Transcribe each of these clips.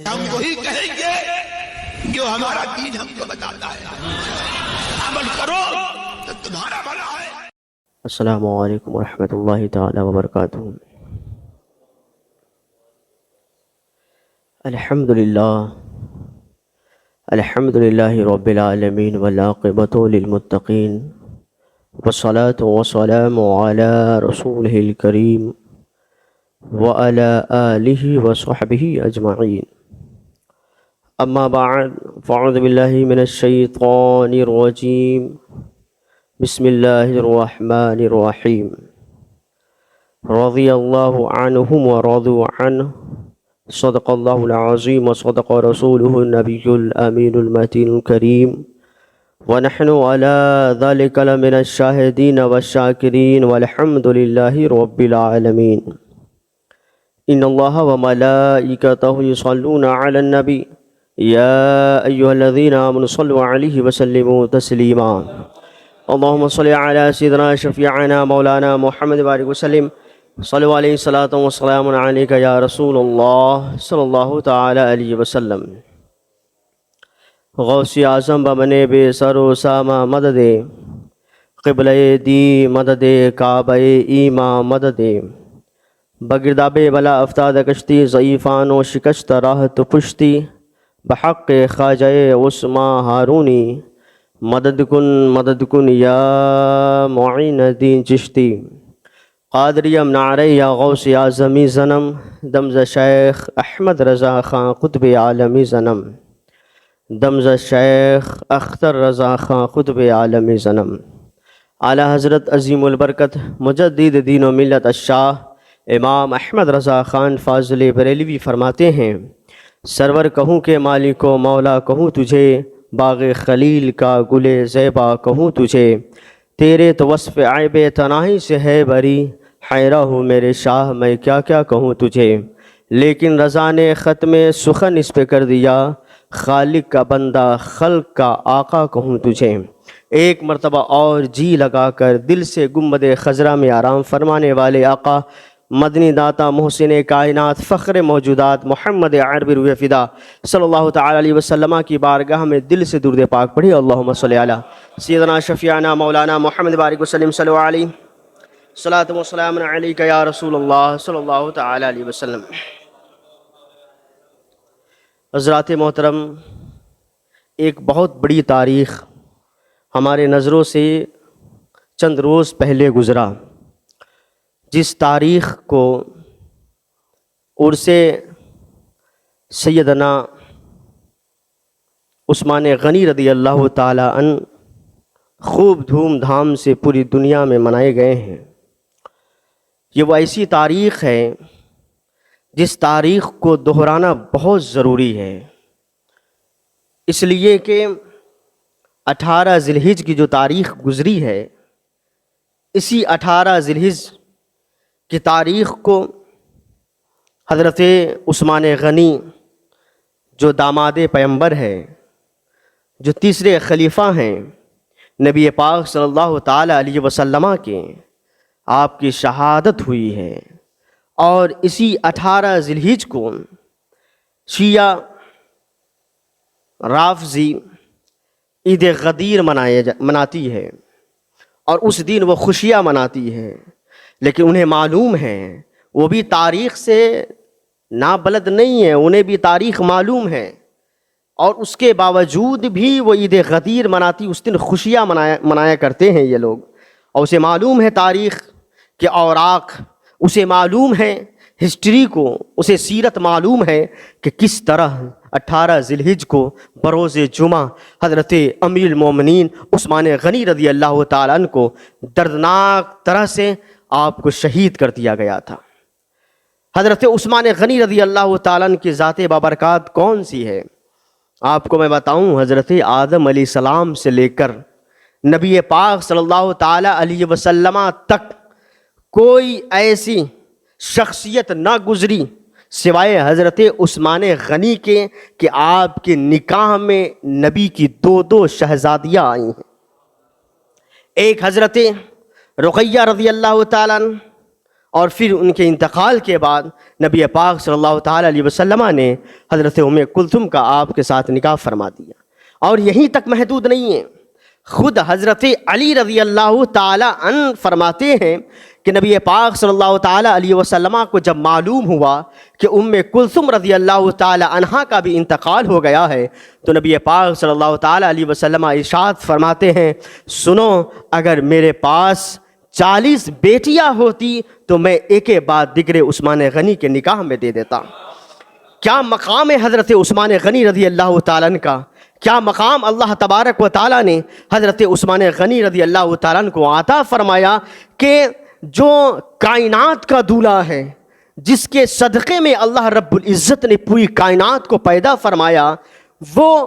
ہم وہی کہیں گے جو ہمارا دین ہم کو بتاتا ہے، عمل کرو تو تمہارا بھلا ہے۔ السلام علیکم ورحمۃ اللہ تعالی وبرکاتہ۔ الحمد للہ رب العالمین والعاقبۃ للمتقین والصلاة والسلام علی رسولہ الکریم وعلی آلہ وصحبہ اجمعین، اما بعد فاعوذ باللہ من الشیطان الرجیم، بسم اللہ الرحمن الرحیم۔ رضی اللہ عنہم ورضوا عنہ، صدق اللہ العظیم وصدق رسولہ النبی الامین المتین الکریم، ونحن على ذلك لمن الشاہدین والشاکرین والحمد للہ رب العالمین۔ ان اللہ وملائکتہ یصلون علی النبی یا ایہا الذین آمنوا صلوا علیہ وسلموا تسلیما۔ اللہم صلی علی سیدنا شفیعنا مولانا محمد بارک وسلم، صلو علیہ الصلاۃ والسلام علیک یا رسول اللہ صلی اللہ تعالی علیہ وسلم۔ غوث اعظم بمنے بے سر و سامہ مدد، قبلہ دی مدد، کعبہ ایماں مدد، بگرداب بلا افتاد کشتی، ضعیفان و شکست راہ تو پشتی، بحق خواجہ عثمان ہارونی، مدد کن یا معین الدین چشتی۔ قادریم نعرہ یا غوث اعظمی زنم، دمز شیخ احمد رضا خان قطب عالمی زنم، دمز شیخ اختر رضا خان قطب عالمی زنم۔ اعلیٰ حضرت عظیم البرکت مجدد دین و ملت الشاہ امام احمد رضا خان فاضل بریلوی فرماتے ہیں، سرور کہوں کہ مالک و مولا کہوں تجھے، باغ خلیل کا گل زیبا کہوں تجھے، تیرے تو وصف عیب تناہی سے ہے بری، حیرہ ہوں میرے شاہ میں کیا کیا کہوں تجھے، لیکن رضا نے ختم سخن اس پہ کر دیا، خالق کا بندہ خلق کا آقا کہوں تجھے۔ ایک مرتبہ اور جی لگا کر دل سے گنبد خضرا میں آرام فرمانے والے آقا، مدنی داتا محسن کائنات فخر موجودات محمد عربی روح فدا صلی اللہ تعالی علیہ وسلم کی بارگاہ میں دل سے درود پاک پڑھی۔ اللہم صلی علی سیدنا شفیعنا مولانا محمد بارک وسلم، صلو علیہ صلاۃ و سلام علیک یا رسول اللہ صلی اللہ تعالی علیہ وسلم۔ حضرات محترم، ایک بہت بڑی تاریخ ہمارے نظروں سے چند روز پہلے گزرا، جس تاریخ کو عرس سیدنا عثمان غنی رضی اللہ تعالی عنہ خوب دھوم دھام سے پوری دنیا میں منائے گئے ہیں۔ یہ وہ ایسی تاریخ ہے جس تاریخ کو دہرانا بہت ضروری ہے، اس لیے کہ 18 ذی الحجہ کی جو تاریخ گزری ہے، اسی 18 ذی الحجہ کی تاریخ کو حضرت عثمان غنی جو داماد پیغمبر ہے، جو تیسرے خلیفہ ہیں نبی پاک صلی اللہ تعالی علیہ وسلم کے، آپ کی شہادت ہوئی ہے، اور اسی 18 ذی الحجہ کو شیعہ رافضی عید غدیر مناتی ہے، اور اس دن وہ خوشیاں مناتی ہے، لیکن انہیں معلوم ہے، وہ بھی تاریخ سے نابلد نہیں ہے، انہیں بھی تاریخ معلوم ہے، اور اس کے باوجود بھی وہ عید غدیر مناتی، اس دن خوشیاں منایا کرتے ہیں یہ لوگ، اور اسے معلوم ہے تاریخ کے اوراق، اسے معلوم ہے ہسٹری کو، اسے سیرت معلوم ہے کہ کس طرح 18 ذی الحجہ کو بروز جمعہ حضرت امیر المومنین عثمان غنی رضی اللہ تعالیٰ عنہ کو دردناک طرح سے آپ کو شہید کر دیا گیا تھا۔ حضرت عثمان غنی رضی اللہ تعالیٰ عنہ کی ذات بابرکات کون سی ہے؟ آپ کو میں بتاؤں، حضرت آدم علیہ السلام سے لے کر نبی پاک صلی اللہ تعالیٰ علیہ وسلم تک کوئی ایسی شخصیت نہ گزری سوائے حضرت عثمان غنی کے کہ آپ کے نکاح میں نبی کی دو شہزادیاں آئی ہیں۔ ایک حضرت رقیہ رضی اللہ تعالیٰ عنہ اور پھر ان کے انتقال کے بعد نبی پاک صلی اللہ تعالیٰ علیہ وسلم نے حضرت ام کلثوم کا آپ کے ساتھ نکاح فرما دیا۔ اور یہیں تک محدود نہیں ہے، خود حضرت علی رضی اللہ تعالیٰ عنہ فرماتے ہیں کہ نبی پاک صلی اللہ تعالیٰ علیہ وسلم کو جب معلوم ہوا کہ ام کلثوم رضی اللہ تعالیٰ عنہا کا بھی انتقال ہو گیا ہے، تو نبی پاک صلی اللہ تعالیٰ علیہ وسلم ارشاد فرماتے ہیں، سنو، اگر میرے پاس 40 بیٹیاں ہوتی تو میں ایک بعد دیگر عثمان غنی کے نکاح میں دے دیتا۔ کیا مقام ہے حضرت عثمان غنی رضی اللہ تعالیٰ عنہ کا، کیا مقام اللہ تبارک و تعالیٰ نے حضرت عثمان غنی رضی اللہ تعالیٰ عنہ کو عطا فرمایا کہ جو کائنات کا دولہا ہے، جس کے صدقے میں اللہ رب العزت نے پوری کائنات کو پیدا فرمایا، وہ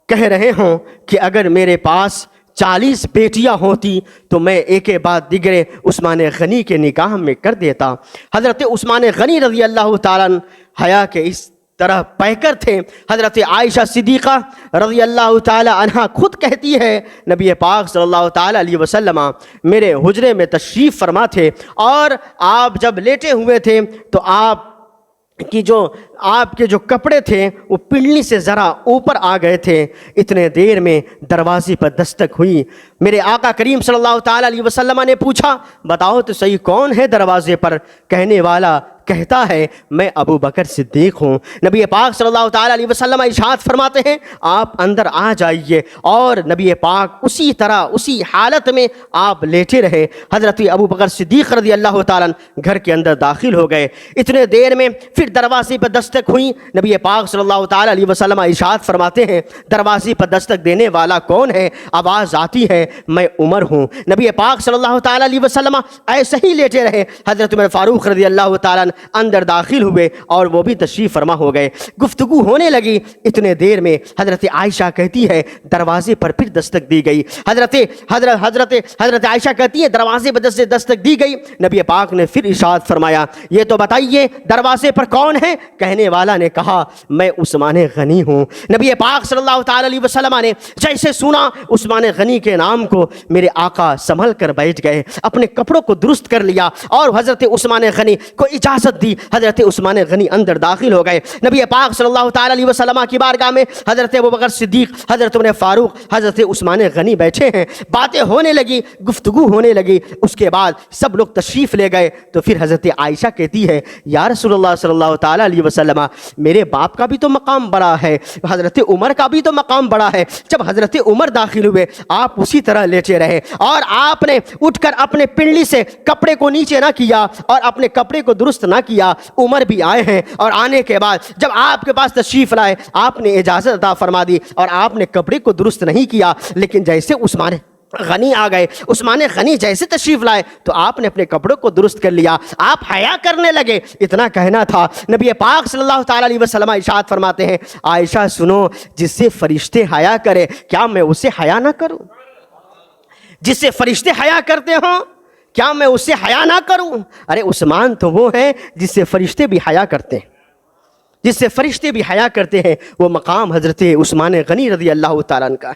کہہ رہے ہوں کہ اگر میرے پاس 40 بیٹیاں ہوتی تو میں ایک بعد دیگر عثمان غنی کے نکاح میں کر دیتا۔ حضرت عثمان غنی رضی اللہ تعالیٰ عنہ حیا کے اس طرح پیکر تھے۔ حضرت عائشہ صدیقہ رضی اللہ تعالی عنہا خود کہتی ہے، نبی پاک صلی اللہ تعالی علیہ وسلم میرے حجرے میں تشریف فرما تھے، اور آپ جب لیٹے ہوئے تھے تو آپ کے جو کپڑے تھے وہ پنڈلی سے ذرا اوپر آ گئے تھے۔ اتنے دیر میں دروازے پر دستک ہوئی۔ میرے آقا کریم صلی اللہ تعالی علیہ وسلم نے پوچھا، بتاؤ تو صحیح کون ہے دروازے پر؟ کہنے والا کہتا ہے، میں ابو بکر صدیق ہوں۔ نبی پاک صلی اللہ تعالی علیہ وسلم ارشاد فرماتے ہیں، آپ اندر آ جائیے، اور نبی پاک اسی طرح اسی حالت میں آپ لیٹے رہے۔ حضرت ابو بکر صدیق رضی اللہ تعالیٰ گھر کے اندر داخل ہو گئے۔ اتنے دیر میں پھر دروازے پر دستک ہوئی۔ نبی پاک صلی اللہ تعالی علیہ وسلم ارشاد فرماتے ہیں، دروازے پر دستک دینے والا کون ہے؟ آواز آتی ہے، میں عمر ہوں۔ نبی پاک صلی اللہ تعالی علیہ وسلم ایسے ہی لیٹے رہے۔ حضرت عمر فاروق رضی اللہ تعالیٰ اندر داخل ہوئے اور وہ بھی تشریف فرما ہو گئے۔ گفتگو ہونے لگی۔ اتنے دیر میں حضرت عائشہ کہتی ہے، دروازے پر پھر دستک دی گئی۔ حضرت عائشہ کہتی ہے، دروازے پر دستک دی گئی۔ نبی پاک نے پھر ارشاد فرمایا، یہ تو بتائیے دروازے پر کون ہے؟ کہنے والا نے کہا، میں عثمان غنی ہوں۔ نبی پاک صلی اللہ تعالی علیہ وسلم نے جیسے سنا عثمان غنی کے نام کو، میرے آقا سنبھل کر بیٹھ گئے، اپنے کپڑوں کو درست کر لیا اور حضرت عثمان غنی کو اجازت دی۔ حضرت عثمان غنی اندر داخل ہو گئے۔ نبی پاک صلی اللہ تعالی علیہ وسلم کی بارگاہ میں حضرت ابوبکر صدیق، حضرت عمر فاروق، حضرت عثمان غنی بیٹھے ہیں۔ باتیں ہونے لگی، گفتگو ہونے لگی۔ اس کے بعد سب لوگ تشریف لے گئے تو پھر حضرت عائشہ کہتی ہے، یا رسول اللہ صلی اللہ تعالی علیہ وسلم، میرے باپ کا بھی تو مقام بڑا ہے، حضرت عمر کا بھی تو مقام بڑا ہے۔ جب حضرت عمر داخل ہوئے، آپ اسی طرح لیٹے رہے، اور آپ نے اٹھ کر اپنے پنڈلی سے کپڑے کو نیچے نہ کیا اور اپنے کپڑے کو درست نہ کیا۔ عمر بھی آئے ہیں، اور آنے کے بعد جب آپ کے پاس تشریف لائے، آپ نے اجازت عطا فرما دی اور آپ نے کپڑے کو درست نہیں کیا، لیکن جیسے عثمان غنی آ گئے، عثمان غنی جیسے تشریف لائے تو آپ نے اپنے کپڑوں کو درست کر لیا، آپ حیا کرنے لگے۔ اتنا کہنا تھا۔ نبی پاک صلی اللہ تعالی علیہ وسلم ارشاد فرماتے ہیں، عائشہ سنو، جس سے فرشتے حیا کرے، کیا میں اسے حیا نہ کروں؟ جس سے فرشتے حیا کرتے ہوں، کیا میں اس سے حیا نہ کروں؟ ارے عثمان تو وہ ہے جس سے فرشتے بھی حیا کرتے ہیں، جس سے فرشتے بھی حیا کرتے ہیں۔ وہ مقام حضرت عثمان غنی رضی اللہ تعالیٰ عنہ کا،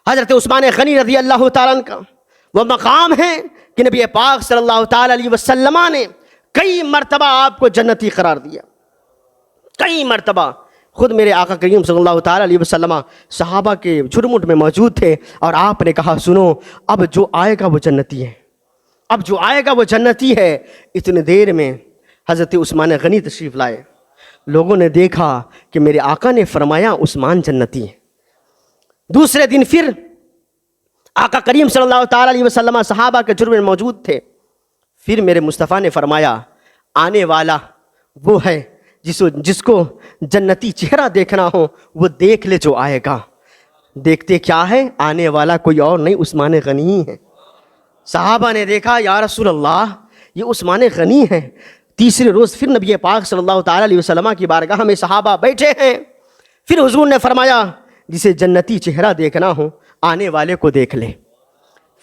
حضرت عثمان غنی رضی اللہ تعالیٰ عنہ کا وہ مقام ہے کہ نبی پاک صلی اللہ تعالیٰ علیہ وسلم نے کئی مرتبہ آپ کو جنتی قرار دیا، کئی مرتبہ۔ خود میرے آقا کریم صلی اللہ تعالیٰ علیہ وسلم صحابہ کے جھرمٹ میں موجود تھے، اور آپ نے کہا، سنو، اب جو آئے گا وہ جنتی ہے، اب جو آئے گا وہ جنتی ہے۔ اتنے دیر میں حضرت عثمان غنی تشریف لائے۔ لوگوں نے دیکھا کہ میرے آقا نے فرمایا عثمان جنتی ہے۔ دوسرے دن پھر آقا کریم صلی اللہ تعالیٰ علیہ وسلم صحابہ کے جرم میں موجود تھے۔ پھر میرے مصطفیٰ نے فرمایا، آنے والا وہ ہے جس کو جنتی چہرہ دیکھنا ہو، وہ دیکھ لے جو آئے گا۔ دیکھتے کیا ہے؟ آنے والا کوئی اور نہیں، عثمان غنی ہی ہے۔ صحابہ نے دیکھا، یا رسول اللہ، یہ عثمان غنی ہے۔ تیسرے روز پھر نبی پاک صلی اللہ تعالی علیہ وسلم کی بارگاہ میں صحابہ بیٹھے ہیں۔ پھر حضور نے فرمایا، جسے جنتی چہرہ دیکھنا ہو، آنے والے کو دیکھ لے۔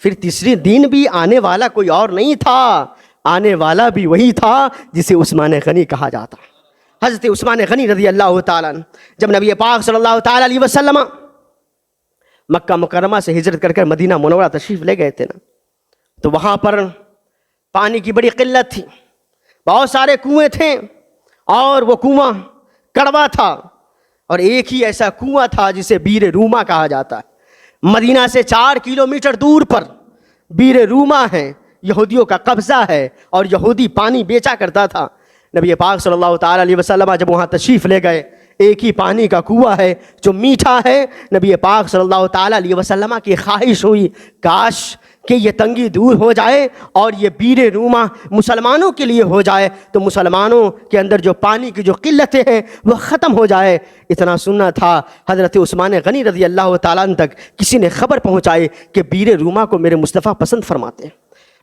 پھر تیسرے دن بھی آنے والا کوئی اور نہیں تھا، آنے والا بھی وہی تھا جسے عثمان غنی کہا جاتا۔ حضرت عثمان غنی رضی اللہ تعالیٰ عنہ جب نبی پاک صلی اللہ تعالی علیہ وسلم مکہ مکرمہ سے ہجرت کر کر مدینہ منورہ تشریف لے گئے تھے نا، تو وہاں پر پانی کی بڑی قلت تھی۔ بہت سارے کنویں تھے اور وہ کنواں کڑوا تھا، اور ایک ہی ایسا کنواں تھا جسے بیر روما کہا جاتا ہے۔ مدینہ سے 4 کلومیٹر دور پر بیر روما ہے، یہودیوں کا قبضہ ہے، اور یہودی پانی بیچا کرتا تھا۔ نبی پاک صلی اللہ تعالیٰ علیہ وسلم جب وہاں تشریف لے گئے، ایک ہی پانی کا کنواں ہے جو میٹھا ہے۔ نبی پاک صلی اللہ تعالیٰ علیہ وسلم کی خواہش ہوئی کاش کہ یہ تنگی دور ہو جائے اور یہ بیر روما مسلمانوں کے لیے ہو جائے، تو مسلمانوں کے اندر جو پانی کی جو قلتیں ہیں وہ ختم ہو جائے۔ اتنا سننا تھا، حضرت عثمان غنی رضی اللہ تعالیٰ عنہ تک کسی نے خبر پہنچائی کہ بیر روما کو میرے مصطفیٰ پسند فرماتے ہیں۔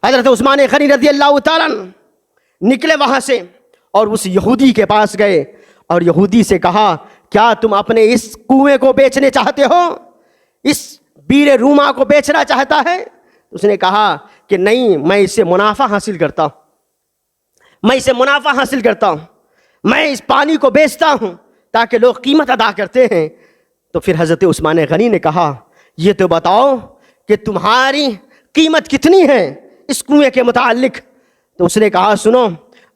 حضرت عثمان غنی رضی اللہ تعالیٰ عنہ نکلے وہاں سے اور اس یہودی کے پاس گئے اور یہودی سے کہا کیا تم اپنے اس کنویں کو بیچنے چاہتے ہو؟ اس بیر روما کو بیچنا چاہتا ہے؟ اس نے کہا کہ نہیں، میں اس سے منافع حاصل کرتا ہوں، میں اس پانی کو بیچتا ہوں تاکہ لوگ قیمت ادا کرتے ہیں۔ تو پھر حضرت عثمان غنی نے کہا یہ تو بتاؤ کہ تمہاری قیمت کتنی ہے اس کنویں کے متعلق؟ تو اس نے کہا سنو،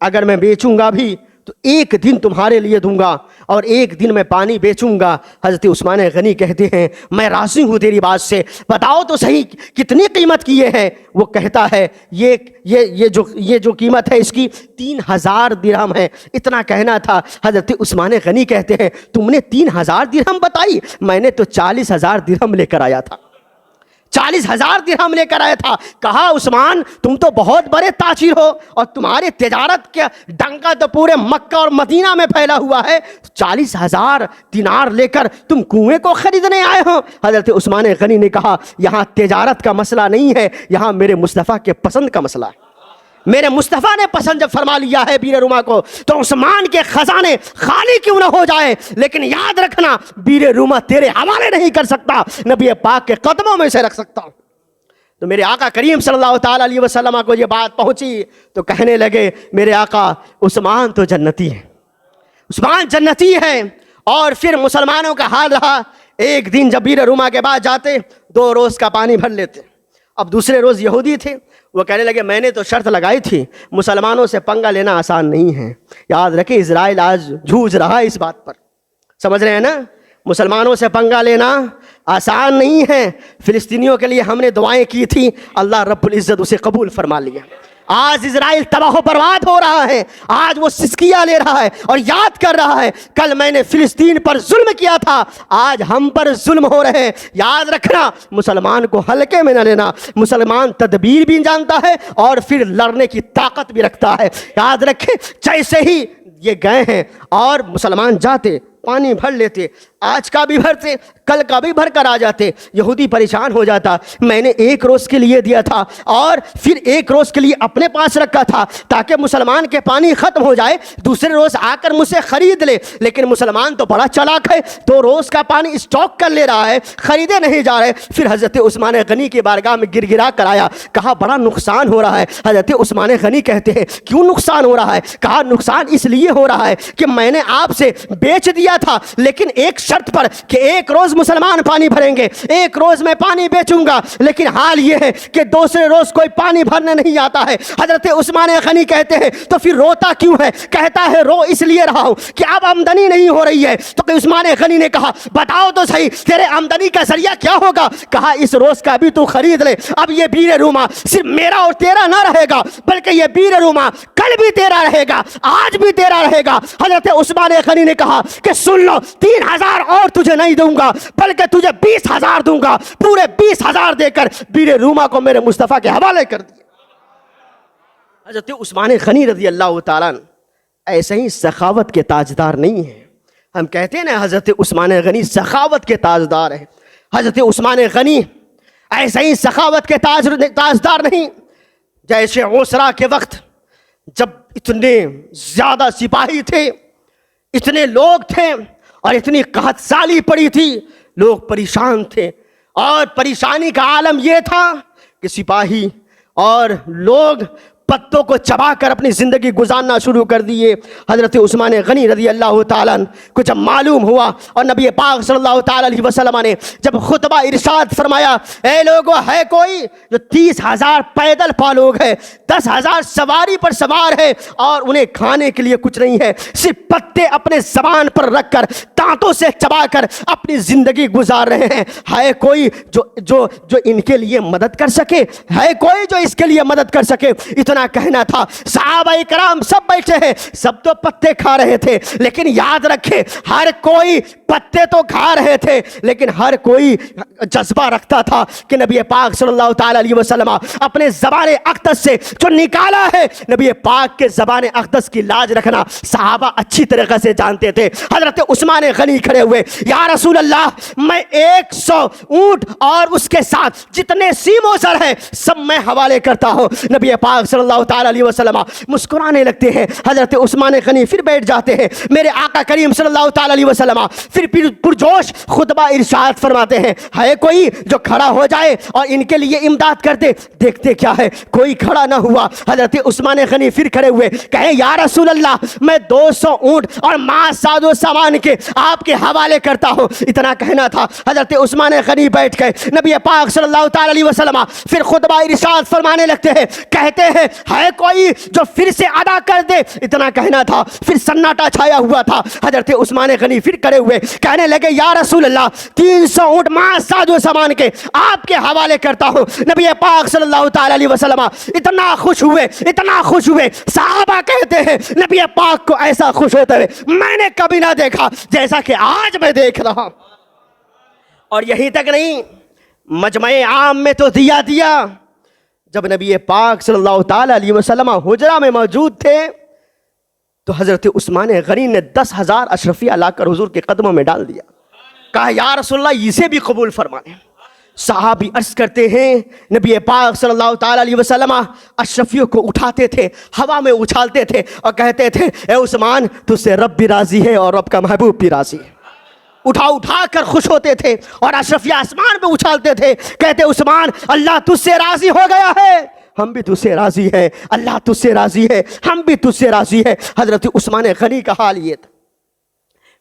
اگر میں بیچوں گا بھی تو 1 دن تمہارے لیے دوں گا اور 1 دن میں پانی بیچوں گا۔ حضرت عثمان غنی کہتے ہیں میں راضی ہوں تیری بات سے، بتاؤ تو صحیح کتنی قیمت کی یہ ہے؟ وہ کہتا ہے یہ جو قیمت ہے اس کی 3000 درہم ہے۔ اتنا کہنا تھا، حضرت عثمان غنی کہتے ہیں تم نے 3000 درہم بتائی، میں نے تو 40000 درہم لے کر آیا تھا، 40000 درہم لے کر آیا تھا۔ کہا عثمان تم تو بہت بڑے تاجر ہو اور تمہارے تجارت کا ڈنکا تو پورے مکہ اور مدینہ میں پھیلا ہوا ہے، 40000 دینار لے کر تم کنویں کو خریدنے آئے ہو؟ حضرت عثمان غنی نے کہا یہاں تجارت کا مسئلہ نہیں ہے، یہاں میرے مصطفیٰ کے پسند کا مسئلہ ہے۔ میرے مصطفیٰ نے پسند جب فرما لیا ہے بیر روما کو، تو عثمان کے خزانے خالی کیوں نہ ہو جائے، لیکن یاد رکھنا بیر روما تیرے حوالے نہیں کر سکتا، نبی پاک کے قدموں میں سے رکھ سکتا ہوں۔ تو میرے آقا کریم صلی اللہ تعالیٰ علیہ وسلم کو یہ بات پہنچی تو کہنے لگے میرے آقا عثمان تو جنتی ہے، عثمان جنتی ہے۔ اور پھر مسلمانوں کا حال رہا، ایک دن جب بیر روما کے بعد جاتے 2 روز کا پانی بھر لیتے۔ اب دوسرے روز یہودی تھے، وہ کہنے لگے میں نے تو شرط لگائی تھی، مسلمانوں سے پنگا لینا آسان نہیں ہے۔ یاد رکھیں اسرائیل آج جھوج رہا ہے اس بات پر، سمجھ رہے ہیں نا؟ مسلمانوں سے پنگا لینا آسان نہیں ہے۔ فلسطینیوں کے لیے ہم نے دعائیں کی تھی، اللہ رب العزت اسے قبول فرما لیا۔ آج اسرائیل تباہ و برباد ہو رہا ہے، آج وہ سسکیاں لے رہا ہے اور یاد کر رہا ہے کل میں نے فلسطین پر ظلم کیا تھا، آج ہم پر ظلم ہو رہے ہیں۔ یاد رکھنا مسلمان کو ہلکے میں نہ لینا، مسلمان تدبیر بھی جانتا ہے اور پھر لڑنے کی طاقت بھی رکھتا ہے۔ یاد رکھیں جیسے ہی یہ گئے ہیں اور مسلمان جاتے پانی بھر لیتے، آج کا بھی بھرتے کل کا بھی بھر کر آ جاتے، یہودی پریشان ہو جاتا میں نے 1 روز کے لیے دیا تھا اور پھر 1 روز کے لیے اپنے پاس رکھا تھا تاکہ مسلمان کے پانی ختم ہو جائے، دوسرے روز آ کر مجھ سے خرید لے، لیکن مسلمان تو بڑا چالاک ہے، 2 روز کا پانی اسٹاک کر لے رہا ہے، خریدے نہیں جا رہے۔ پھر حضرت عثمان غنی کی بارگاہ میں گر گرا کر آیا، کہا بڑا نقصان ہو رہا ہے۔ حضرت عثمان غنی کہتے ہیں کیوں نقصان ہو رہا ہے؟ کہا نقصان اس لیے ہو رہا ہے کہ میں نے آپ سے بیچ دیا تھا، لیکن ایک شرط پر کہ 1 روز مسلمان پانی بھریں گے، 1 روز میں پانی بیچوں گا، لیکن حال یہ ہے کہ دوسرے روز کوئی پانی بھرنے نہیں آتا ہے۔ حضرت عثمان غنی کہتے ہیں تو پھر روتا کیوں ہے؟ کہتا ہے رو اس لیے رہا ہوں کہ اب آمدنی نہیں ہو رہی ہے۔ تو عثمان غنی نے کہا بتاؤ تو صحیح تیرے آمدنی کا ذریعہ کیا ہوگا؟ کہا اس روز کا بھی تو خرید لے، اب یہ بیر روما صرف میرا اور تیرا نہ رہے گا، بلکہ یہ بیر روما کل بھی تیرا رہے گا، آج بھی تیرا رہے گا۔ حضرت عثمان غنی نے کہا کہ سن لو 3000 اور تجھے نہیں دوں گا، بلکہ تجھے 20000 دوں گا۔ پورے 20000 دے کر بیر روما کو میرے مصطفیٰ کے حوالے کر دیا۔ حضرت عثمان غنی رضی اللہ تعالیٰ ایسے ہی سخاوت کے تاجدار نہیں ہیں، ہم کہتے ہیں نا حضرت عثمان غنی سخاوت کے تاجدار ہیں۔ حضرت عثمان غنی ایسے ہی سخاوت کے تاجدار نہیں، جیسے عسرا کے وقت جب اتنے زیادہ سپاہی تھے، اتنے لوگ تھے اور اتنی قحط سالی پڑی تھی، لوگ پریشان تھے، اور پریشانی کا عالم یہ تھا کہ سپاہی اور لوگ پتوں کو چبا کر اپنی زندگی گزارنا شروع کر دیے۔ حضرت عثمان غنی رضی اللہ تعالیٰ عنہ کو جب معلوم ہوا اور نبی پاک صلی اللہ تعالیٰ علیہ وسلم نے جب خطبہ ارشاد فرمایا، اے لوگو ہے کوئی جو 30,000 پیدل پا لوگ ہے، 10,000 سواری پر سوار ہے اور انہیں کھانے کے لیے کچھ نہیں ہے، صرف پتے اپنے زبان پر رکھ کر دانتوں سے چبا کر اپنی زندگی گزار رہے ہیں، ہے کوئی جو ان کے لیے مدد کر سکے؟ ہے کوئی جو اس کے لیے مدد کر سکے؟ اتنا کہنا تھا۔ صحابہ کرام سب بیٹھے ہیں، سب تو پتے کھا رہے تھے، لیکن یاد رکھے ہر کوئی پتے تو کھا رہے تھے لیکن ہر کوئی جذبہ رکھتا تھا کہ نبی پاک صلی اللہ تعالیٰ علیہ وسلم اپنے زبان اقدس سے جو نکالا ہے، نبی پاک کے زبان اقدس کی لاج رکھنا صحابہ اچھی طریقے سے جانتے تھے۔ حضرت عثمان غنی کھڑے ہوئے، یا رسول اللہ میں 100 اونٹ اور اس کے ساتھ جتنے سیم و زر ہیں سب میں حوالے کرتا ہوں۔ نبی پاک صلی اللہ تعالیٰ علیہ وسلم مسکرانے لگتے ہیں۔ حضرت عثمان غنی پھر بیٹھ جاتے ہیں۔ میرے آقا کریم صلی اللہ تعالیٰ علیہ وسلم پھر پرجوش خطبہ ارشاد فرماتے ہیں، ہے کوئی جو کھڑا ہو جائے اور ان کے لیے امداد کر دے؟ دیکھتے کیا ہے کوئی کھڑا نہ ہوا۔ حضرت عثمان غنی پھر کھڑے ہوئے، کہیں یا رسول اللہ میں 200 اونٹ اور ماں ساز و سامان کے آپ کے حوالے کرتا ہوں۔ اتنا کہنا تھا، حضرت عثمان غنی بیٹھ گئے۔ نبی پاک صلی اللہ تعالیٰ علیہ وسلم پھر خطبہ ارشاد فرمانے لگتے ہیں، کہتے ہیں ہے کوئی جو پھر سے ادا کر دے؟ اتنا کہنا تھا، پھر سناٹا چھایا ہوا تھا۔ حضرت عثمان غنی پھر کھڑے ہوئے، کہنے لگے یا رسول اللہ 300 اونٹ ماں ساز و سامان کے آپ کے حوالے کرتا ہوں۔ نبی پاک صلی اللہ تعالیٰ علیہ وسلم اتنا خوش ہوئے، صحابہ کہتے ہیں نبی پاک کو ایسا خوش ہوتے ہوئے میں نے کبھی نہ دیکھا جیسا کہ آج میں دیکھ رہا ہوں۔ اور یہی تک نہیں، مجمع عام میں تو دیا جب نبی پاک صلی اللہ تعالیٰ علیہ وسلم حجرہ میں موجود تھے تو حضرت عثمان غنی نے 10,000 اشرفیہ لا کر حضور کے قدموں میں ڈال دیا، کہا یا رسول اللہ اسے بھی قبول فرمائیں۔ صحابی عرض کرتے ہیں نبی پاک صلی اللہ تعالیٰ علیہ وسلم اشرفیوں کو اٹھاتے تھے، ہوا میں اچھالتے تھے اور کہتے تھے اے عثمان تجھ سے رب بھی راضی ہے اور رب کا محبوب بھی راضی ہے۔ اٹھا کر خوش ہوتے تھے اور اشرفیہ آسمان پہ اچھالتے تھے، کہتے عثمان اللہ تجھ سے راضی ہو گیا ہے، ہم بھی تجھ سے راضی ہے، اللہ تجھ سے راضی ہے، ہم بھی تجھ سے راضی ہے۔ حضرت عثمان غنی کا حال یہ تھا،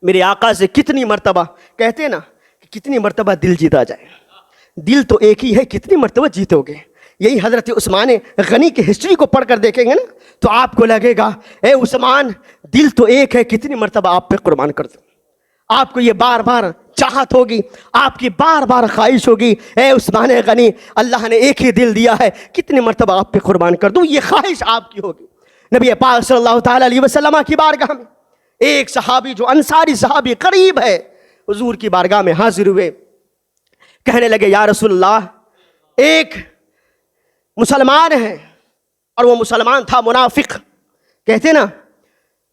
میرے آقا سے کتنی مرتبہ کہتے ہیں نا کہ کتنی مرتبہ دل جیتا جائے، دل تو ایک ہی ہے، کتنی مرتبہ جیتو گے؟ یہی حضرت عثمان غنی کی ہسٹری کو پڑھ کر دیکھیں گے نا تو آپ کو لگے گا اے عثمان دل تو ایک ہے، کتنی مرتبہ آپ پہ قربان کر دوں۔ آپ کو یہ بار بار چاہت ہوگی، آپ کی بار بار خواہش ہوگی اے عثمان غنی اللہ نے ایک ہی دل دیا ہے، کتنی مرتبہ آپ پہ قربان کر دوں، یہ خواہش آپ کی ہوگی۔ نبی پاک صلی اللہ تعالیٰ علیہ وسلم کی بارگاہ میں ایک صحابی جو انصاری صحابی قریب ہے حضور کی بارگاہ میں حاضر ہوئے، کہنے لگے یا رسول اللہ ایک مسلمان ہے اور وہ مسلمان تھا منافق، کہتے نا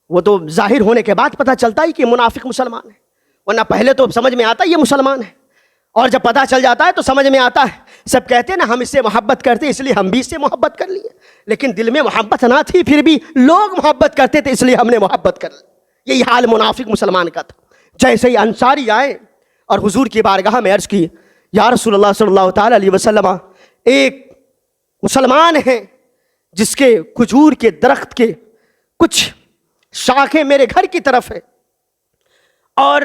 وہ تو ظاہر ہونے کے بعد پتہ چلتا ہے کہ منافق مسلمان ہے، ورنہ پہلے تو سمجھ میں آتا ہے یہ مسلمان ہے، اور جب پتہ چل جاتا ہے تو سمجھ میں آتا ہے۔ سب کہتے ہیں نا ہم اس سے محبت کرتے اس لیے ہم بھی اس سے محبت کر لیے، لیکن دل میں محبت نہ تھی پھر بھی لوگ محبت کرتے تھے اس لیے ہم نے محبت کر لی۔ یہی حال منافق مسلمان کا تھا۔ جیسے ہی انصاری آئے اور حضور کی بارگاہ میں عرض کی یا رسول اللہ صلی اللہ تعالیٰ علیہ وسلم ایک مسلمان ہے جس کے کھجور کے درخت کے کچھ شاخیں میرے گھر کی طرف ہے اور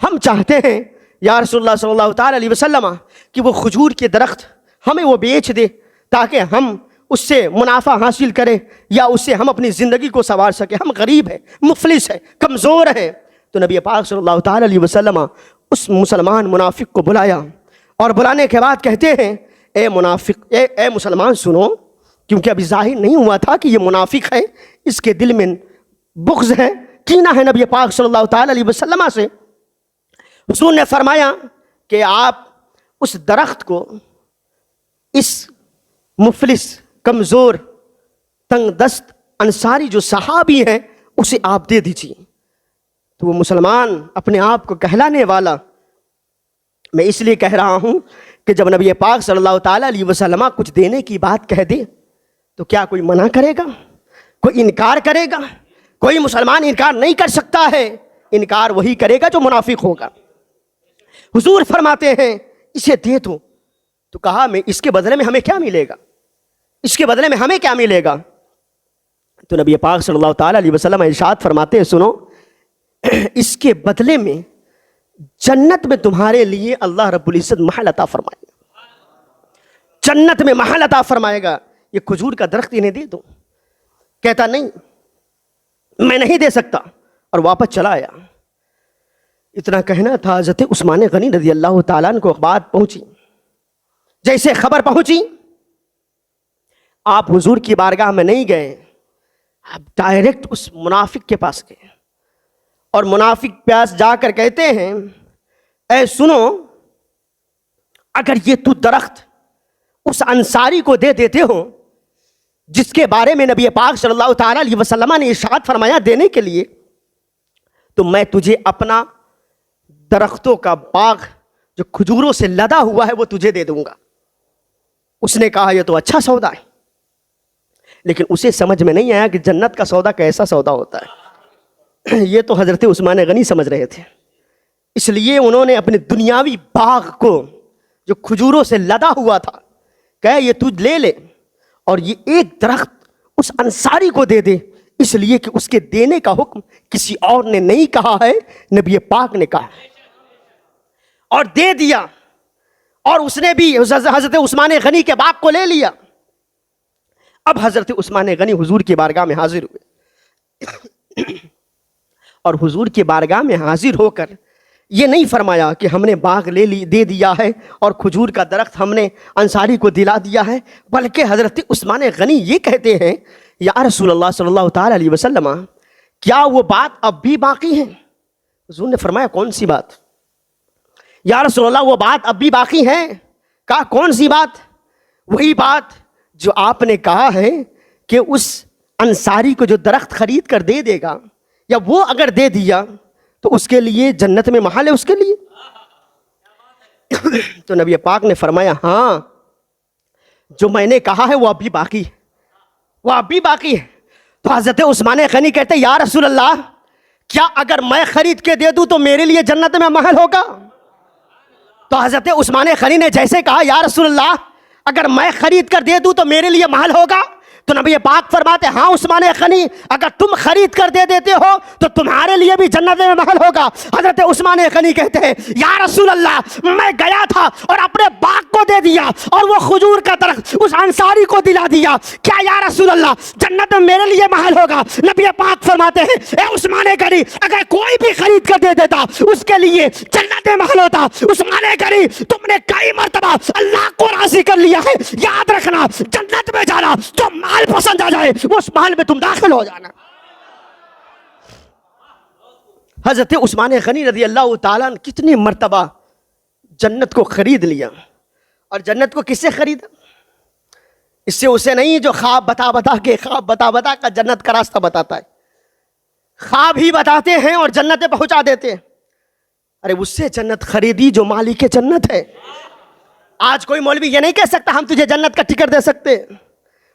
ہم چاہتے ہیں یا رسول اللہ صلی اللہ تعالیٰ علیہ وسلم کہ وہ کھجور کے درخت ہمیں وہ بیچ دے تاکہ ہم اس سے منافع حاصل کریں یا اس سے ہم اپنی زندگی کو سنوار سکیں، ہم غریب ہیں، مفلس ہیں، کمزور ہیں۔ تو نبی پاک صلی اللہ تعالیٰ علیہ وسلم اس مسلمان منافق کو بلایا اور بلانے کے بعد کہتے ہیں اے منافق اے مسلمان سنو، کیونکہ ابھی ظاہر نہیں ہوا تھا کہ یہ منافق ہے، اس کے دل میں بغض ہے، کینہ ہے نبی پاک صلی اللہ تعالیٰ علیہ وسلم سے۔ حضور نے فرمایا کہ آپ اس درخت کو اس مفلس کمزور تنگ دست انصاری جو صحابی ہیں اسے آپ دے دیجیے۔ تو وہ مسلمان اپنے آپ کو کہلانے والا، میں اس لیے کہہ رہا ہوں کہ جب نبی پاک صلی اللہ تعالیٰ علیہ وسلم کچھ دینے کی بات کہہ دے تو کیا کوئی منع کرے گا؟ کوئی انکار کرے گا؟ کوئی مسلمان انکار نہیں کر سکتا ہے، انکار وہی کرے گا جو منافق ہوگا۔ حضور فرماتے ہیں اسے دے دو، تو کہا میں اس کے بدلے میں ہمیں کیا ملے گا؟ اس کے بدلے میں ہمیں کیا ملے گا؟ تو نبی پاک صلی اللہ تعالیٰ علیہ وسلم ارشاد فرماتے ہیں سنو، اس کے بدلے میں جنت میں تمہارے لیے اللہ رب العزت محل عطا فرمائے گا، جنت میں محل عطا فرمائے گا، یہ کھجور کا درخت انہیں دے دو۔ کہتا نہیں میں نہیں دے سکتا، اور واپس چلا آیا۔ اتنا کہنا تھا، حضرت عثمان غنی رضی اللہ تعالیٰ عنہ کو بات پہنچی، جیسے خبر پہنچی آپ حضور کی بارگاہ میں نہیں گئے، آپ ڈائریکٹ اس منافق کے پاس گئے، اور منافق پاس جا کر کہتے ہیں اے سنو، اگر یہ تو درخت اس انصاری کو دے دیتے ہو جس کے بارے میں نبی پاک صلی اللہ تعالیٰ علیہ وسلم نے ارشاد فرمایا دینے کے لیے، تو میں تجھے اپنا درختوں کا باغ جو کھجوروں سے لدا ہوا ہے وہ تجھے دے دوں گا۔ اس نے کہا یہ تو اچھا سودا ہے، لیکن اسے سمجھ میں نہیں آیا کہ جنت کا سودا کیسا سودا ہوتا ہے۔ یہ تو حضرت عثمان غنی سمجھ رہے تھے، اس لیے انہوں نے اپنے دنیاوی باغ کو جو کھجوروں سے لدا ہوا تھا کہا یہ تجھ لے لے، اور یہ ایک درخت اس انصاری کو دے دے، اس لیے کہ اس کے دینے کا حکم کسی اور نے نہیں کہا ہے، نبی پاک نے کہا، اور دے دیا۔ اور اس نے بھی حضرت عثمان غنی کے باغ کو لے لیا۔ اب حضرت عثمان غنی حضور کی بارگاہ میں حاضر ہوئے، اور حضور کی بارگاہ میں حاضر ہو کر یہ نہیں فرمایا کہ ہم نے باغ دے دیا ہے اور کھجور کا درخت ہم نے انصاری کو دلا دیا ہے، بلکہ حضرت عثمان غنی یہ کہتے ہیں یا رسول اللہ صلی اللہ تعالیٰ علیہ وسلم کیا وہ بات اب بھی باقی ہے؟ حضور نے فرمایا کون سی بات؟ یا رسول اللہ وہ بات اب بھی باقی ہے۔ کہا کون سی بات؟ وہی بات جو آپ نے کہا ہے کہ اس انصاری کو جو درخت خرید کر دے دے گا، یا وہ اگر دے دیا تو اس کے لیے جنت میں محل ہے اس کے لیے۔ تو نبی پاک نے فرمایا ہاں، جو میں نے کہا ہے وہ اب بھی باقی ہے، وہ اب بھی باقی ہے۔ تو حضرت عثمان غنی کہتے یا رسول اللہ کیا اگر میں خرید کے دے دوں تو میرے لیے جنت میں محل ہوگا؟ تو حضرت عثمان غنی نے جیسے کہا یا رسول اللہ اگر میں خرید کر دے دوں تو میرے لیے محل ہوگا، تو نبی پاک فرماتے ہاں عثمان غنی اگر تم خرید کر دے دیتے ہو تو تمہارے لیے بھی جنت میں محل ہوگا۔ حضرت عثمان غنی کہتے ہیں یا رسول اللہ میں گیا تھا اور اپنے باغ کو دے دیا اور وہ کھجور کا درخت اس انصاری کو دلا دیا، کیا یا رسول اللہ جنت میں میرے لیے محل ہوگا؟ نبی پاک فرماتے ہیں اے عثمان غنی اگر کوئی بھی خرید کر دے دیتا اس کے لیے جنت میں محل ہوتا۔ عثمان غنی تم نے کئی مرتبہ اللہ کو راضی کر لیا ہے، یاد رکھنا جنت میں جانا جو مال پسند آ جائے اس مال میں تم داخل ہو جانا۔ حضرت عثمان غنی رضی اللہ تعالیٰ نے کتنی مرتبہ جنت کو خرید لیا، اور جنت کو کس سے خریدا؟ اس سے اسے نہیں جو خواب بتا کا جنت کا راستہ بتاتا ہے، خواب ہی بتاتے ہیں اور جنت پہنچا دیتے ہیں۔ ارے اس سے جنت خریدی جو مالک جنت ہے۔ آج کوئی مولوی یہ نہیں کہہ سکتا ہم تجھے جنت کا ٹکٹ دے سکتے،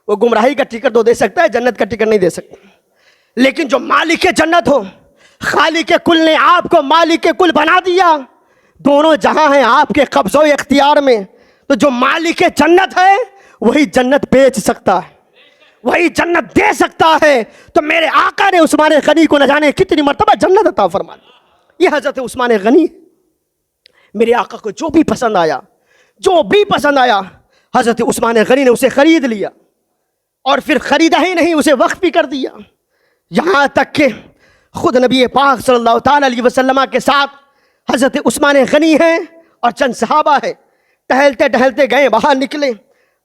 وہ گمراہی کا ٹکٹ تو دے سکتا ہے، جنت کا ٹکٹ نہیں دے سکتا۔ لیکن جو مالک جنت ہو، خالق کل نے آپ کو مالک کل بنا دیا، دونوں جہاں ہیں آپ کے قبضہ و اختیار میں، تو جو مالک جنت ہے وہی جنت بیچ سکتا ہے، وہی جنت دے سکتا ہے۔ تو میرے آقا نے عثمان غنی کو نہ جانے کتنی مرتبہ جنت عطا فرما دی۔ یہ حضرت عثمان غنی، میرے آقا کو جو بھی پسند آیا حضرت عثمان غنی نے اسے خرید لیا، اور پھر خریدا ہی نہیں اسے وقف بھی کر دیا، یہاں تک کہ خود نبی پاک صلی اللہ تعالیٰ علیہ وسلم کے ساتھ حضرت عثمان غنی ہیں اور چند صحابہ ہیں، ٹہلتے ٹہلتے گئے، باہر نکلے،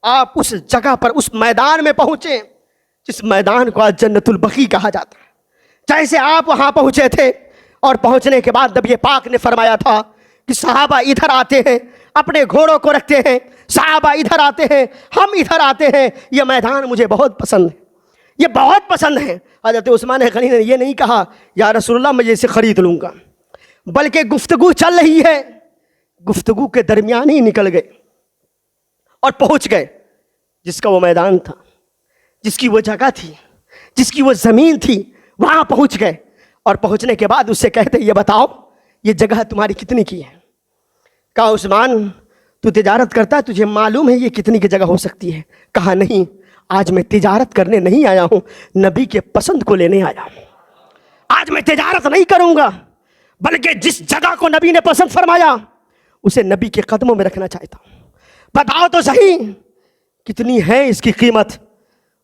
آپ اس جگہ پر اس میدان میں پہنچے جس میدان کو آج جنت البقیع کہا جاتا ہے۔ جیسے آپ وہاں پہنچے تھے، اور پہنچنے کے بعد نبی پاک نے فرمایا تھا کہ صحابہ ادھر آتے ہیں اپنے گھوڑوں کو رکھتے ہیں، صحابہ ادھر آتے ہیں ہم ادھر آتے ہیں، یہ میدان مجھے بہت پسند ہے، یہ بہت پسند ہے۔ حضرت عثمان غنی نے یہ نہیں کہا یا رسول اللہ میں اسے خرید لوں گا، بلکہ گفتگو چل رہی ہے، گفتگو کے درمیان ہی نکل گئے اور پہنچ گئے جس کا وہ میدان تھا، جس کی وہ جگہ تھی، جس کی وہ زمین تھی، وہاں پہنچ گئے۔ اور پہنچنے کے بعد اس سے کہتے یہ بتاؤ یہ جگہ تمہاری کتنی کی ہے؟ کہا عثمان تو تجارت کرتا ہے، تجھے معلوم ہے یہ کتنی کی جگہ ہو سکتی ہے؟ کہا نہیں، آج میں تجارت کرنے نہیں آیا ہوں، نبی کے پسند کو لینے آیا ہوں۔ آج میں تجارت نہیں کروں گا، بلکہ جس جگہ کو نبی نے پسند فرمایا اسے نبی کے قدموں میں رکھنا چاہتا ہوں۔ بتاؤ تو صحیح کتنی ہے اس کی قیمت؟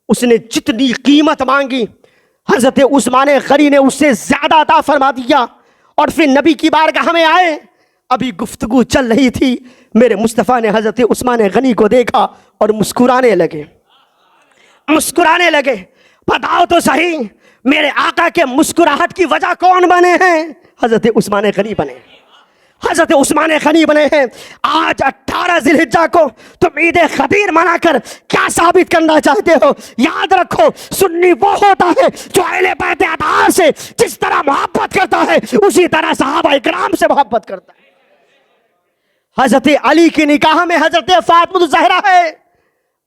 اس نے جتنی قیمت مانگی حضرت عثمان غنی نے اس سے زیادہ عطا فرما دیا۔ اور پھر نبی کی بارگاہ میں آئے، ابھی گفتگو چل رہی تھی، میرے مصطفیٰ نے حضرت عثمان غنی کو دیکھا اور مسکرانے لگے۔ بتاؤ تو صحیح میرے آقا کے مسکراہٹ کی وجہ کون بنے ہیں؟ حضرت عثمان غنی بنے۔ حضرت عثمان غنی بنے ہیں۔ آج 18 ذی الحجہ کو تم عید خدیر منا کر کیا ثابت کرنا چاہتے ہو؟ یاد رکھو، سنی وہ ہوتا ہے جو اہل بیت اطہار سے جس طرح محبت کرتا ہے اسی طرح صحابہ اکرام سے محبت کرتا ہے۔ حضرت علی کی نکاح میں حضرت فاطمہ الزہرا ہے،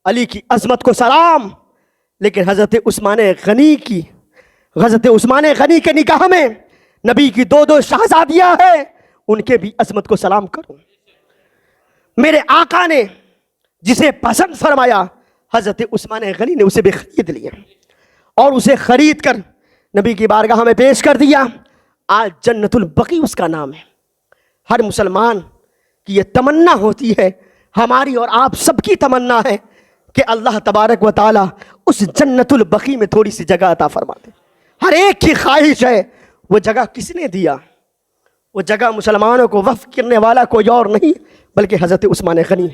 علی کی عظمت کو سلام، لیکن حضرت عثمان غنی کے نکاح میں نبی کی 2 شہزادیاں ہیں، ان کے بھی عظمت کو سلام کروں۔ میرے آقا نے جسے پسند فرمایا حضرت عثمان غنی نے اسے بھی خرید لیا اور اسے خرید کر نبی کی بارگاہ میں پیش کر دیا۔ آج جنت البقیع اس کا نام ہے۔ ہر مسلمان کی یہ تمنا ہوتی ہے، ہماری اور آپ سب کی تمنا ہے کہ اللہ تبارک و تعالی اس جنت البقیع میں تھوڑی سی جگہ عطا فرما دے۔ ہر ایک کی خواہش ہے۔ وہ جگہ کس نے دیا؟ وہ جگہ مسلمانوں کو وقف کرنے والا کوئی اور نہیں بلکہ حضرت عثمان غنی۔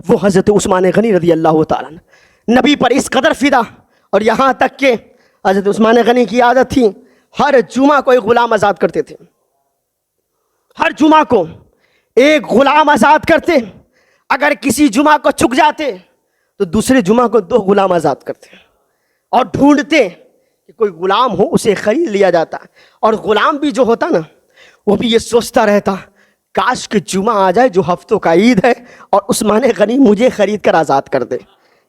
وہ حضرت عثمان غنی رضی اللہ تعالیٰ نبی پر اس قدر فدا، اور یہاں تک کہ حضرت عثمان غنی کی عادت تھی ہر جمعہ کو ایک غلام آزاد کرتے تھے۔ ہر جمعہ کو ایک غلام آزاد کرتے، اگر کسی جمعہ کو چک جاتے تو دوسرے جمعہ کو 2 غلام آزاد کرتے اور ڈھونڈتے کہ کوئی غلام ہو اسے خرید لیا جاتا۔ اور غلام بھی جو ہوتا نا وہ بھی یہ سوچتا رہتا کاش کہ جمعہ آ جائے جو ہفتوں کا عید ہے اور عثمان غنی مجھے خرید کر آزاد کر دے۔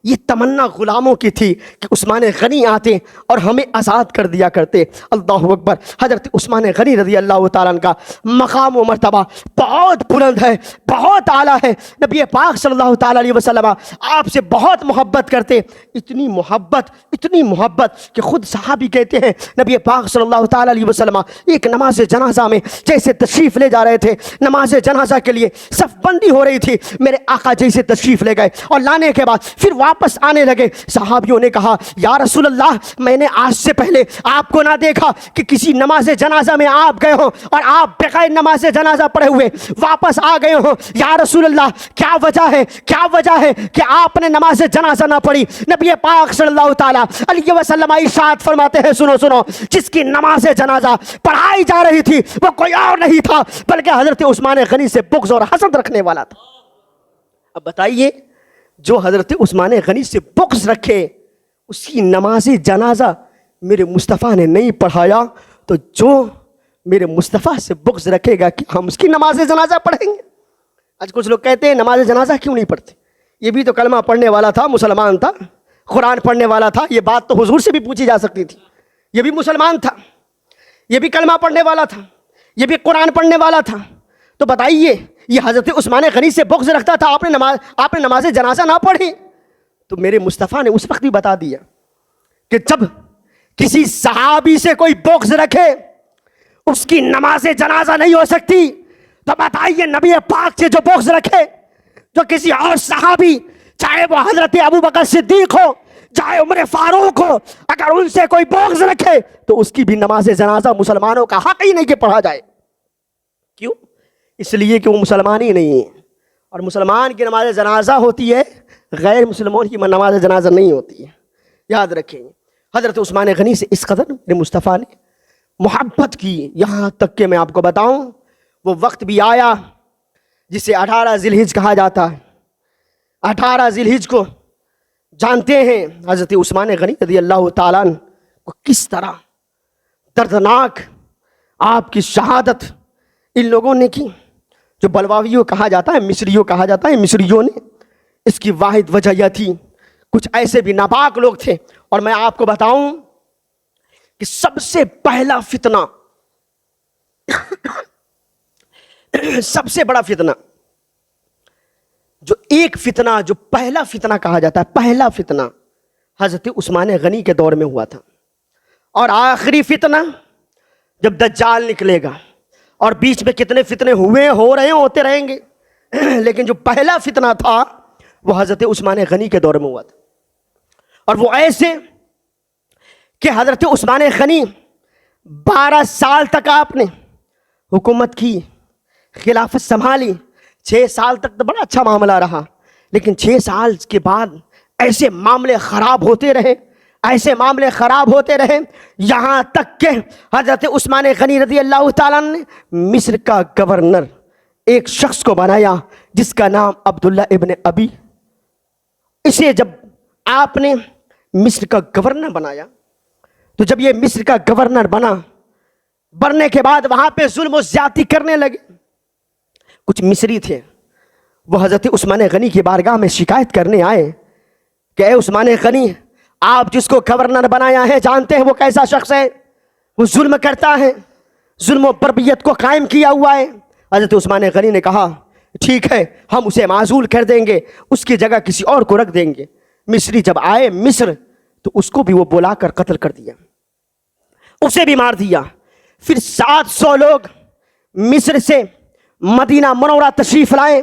یہ تمنا غلاموں کی تھی کہ عثمان غنی آتے اور ہمیں آزاد کر دیا کرتے۔ اللہ اکبر۔ حضرت عثمان غنی رضی اللہ تعالیٰ عنہ کا مقام و مرتبہ بہت بلند ہے، بہت اعلیٰ ہے۔ نبی پاک صلی اللہ تعالیٰ علیہ وسلم آپ سے بہت محبت کرتے، اتنی محبت کہ خود صحابی کہتے ہیں نبی پاک صلی اللہ تعالیٰ علیہ وسلم ایک نماز جنازہ میں جیسے تشریف لے جا رہے تھے، نماز جنازہ کے لیے صف بندی ہو رہی تھی، میرے آقا جیسے تشریف لے گئے اور لانے کے بعد پھر واپس آنے لگے، صحابیوں نے کہا یا رسول اللہ میں نے آج سے پہلے آپ کو نہ دیکھا کہ کسی نماز جنازہ میں آپ گئے ہوں اور آپ بغیر نماز جنازہ پڑھے ہوئے واپس آ گئے ہوں، یا رسول اللہ کیا وجہ ہے کہ آپ نے نماز جنازہ نہ پڑھی؟ نبی پاک صلی اللہ تعالیٰ علیہ وسلم ارشاد فرماتے ہیں سنو، جس کی نماز جنازہ پڑھائی جا رہی تھی وہ کوئی اور نہیں تھا بلکہ حضرت عثمان غنی سے بغض اور حسد رکھنے والا تھا۔ اب بتائیے جو حضرت عثمان غنی سے بغض رکھے اس کی نماز جنازہ میرے مصطفیٰ نے نہیں پڑھایا، تو جو میرے مصطفیٰ سے بغض رکھے گا کہ ہم اس کی نماز جنازہ پڑھیں گے؟ آج کچھ لوگ کہتے ہیں نماز جنازہ کیوں نہیں پڑھتے؟ یہ بھی تو کلمہ پڑھنے والا تھا، مسلمان تھا، قرآن پڑھنے والا تھا۔ یہ بات تو حضور سے بھی پوچھی جا سکتی تھی، یہ بھی مسلمان تھا، یہ بھی کلمہ پڑھنے والا تھا، یہ بھی قرآن پڑھنے والا تھا، تو بتائیے یہ حضرت عثمان غنی سے بغض رکھتا تھا، آپ نے نماز جنازہ نہ پڑھی؟ تو میرے مصطفیٰ نے اس وقت بھی بتا دیا کہ جب کسی صحابی سے کوئی بغض رکھے اس کی نماز جنازہ نہیں ہو سکتی، تو بتائیے نبی پاک سے جو بغض رکھے، جو کسی اور صحابی چاہے وہ حضرت ابوبکر صدیق ہو چاہے عمر فاروق ہو، اگر ان سے کوئی بغض رکھے تو اس کی بھی نماز جنازہ مسلمانوں کا حق ہی نہیں کہ پڑھا جائے۔ کیوں؟ اس لیے کہ وہ مسلمان ہی نہیں ہے، اور مسلمان کی نماز جنازہ ہوتی ہے، غیر مسلموں کی نماز جنازہ نہیں ہوتی ہے، یاد رکھیں۔ حضرت عثمان غنی سے اس قدر میرے مصطفیٰ نے محبت کی، یہاں تک کہ میں آپ کو بتاؤں وہ وقت بھی آیا جسے 18 ذی الحجہ کہا جاتا ہے۔ 18 ذی الحجہ کو جانتے ہیں حضرت عثمان غنی رضی اللہ تعالیٰ عنہ کو کس طرح دردناک آپ کی شہادت ان لوگوں نے کی، جو بلواویوں کہا جاتا ہے، مصریوں کہا جاتا ہے، مصریوں نے۔ اس کی واحد وجہ یہ تھی کچھ ایسے بھی ناپاک لوگ تھے، اور میں آپ کو بتاؤں کہ سب سے پہلا فتنہ سب سے بڑا فتنہ جو ایک فتنہ جو پہلا فتنہ کہا جاتا ہے، پہلا فتنہ حضرت عثمان غنی کے دور میں ہوا تھا، اور آخری فتنہ جب دجال نکلے گا، اور بیچ میں کتنے فتنے ہوئے، ہو رہے ہیں، ہوتے رہیں گے، لیکن جو پہلا فتنہ تھا وہ حضرت عثمان غنی کے دور میں ہوا تھا. اور وہ ایسے کہ حضرت عثمان غنی 12 سال تک آپ نے حکومت کی، خلافت سنبھالی. 6 سال تک تو بڑا اچھا معاملہ رہا، لیکن 6 سال کے بعد ایسے معاملے خراب ہوتے رہے، ایسے معاملے خراب ہوتے رہے، یہاں تک کہ حضرت عثمان غنی رضی اللہ تعالیٰ نے مصر کا گورنر ایک شخص کو بنایا جس کا نام عبداللہ ابن ابی. اسے جب آپ نے مصر کا گورنر بنایا تو جب یہ مصر کا گورنر بننے کے بعد وہاں پہ ظلم و زیادتی کرنے لگے. کچھ مصری تھے، وہ حضرت عثمان غنی کی بارگاہ میں شکایت کرنے آئے کہ اے عثمان غنی، آپ جس کو گورنر بنایا ہے جانتے ہیں وہ کیسا شخص ہے، وہ ظلم کرتا ہے، ظلم و بربریت کو قائم کیا ہوا ہے. حضرت عثمان غنی نے کہا ٹھیک ہے، ہم اسے معزول کر دیں گے، اس کی جگہ کسی اور کو رکھ دیں گے. مصری جب آئے مصر تو اس کو بھی وہ بلا کر قتل کر دیا، اسے بھی مار دیا. پھر 700 لوگ مصر سے مدینہ منورہ تشریف لائے،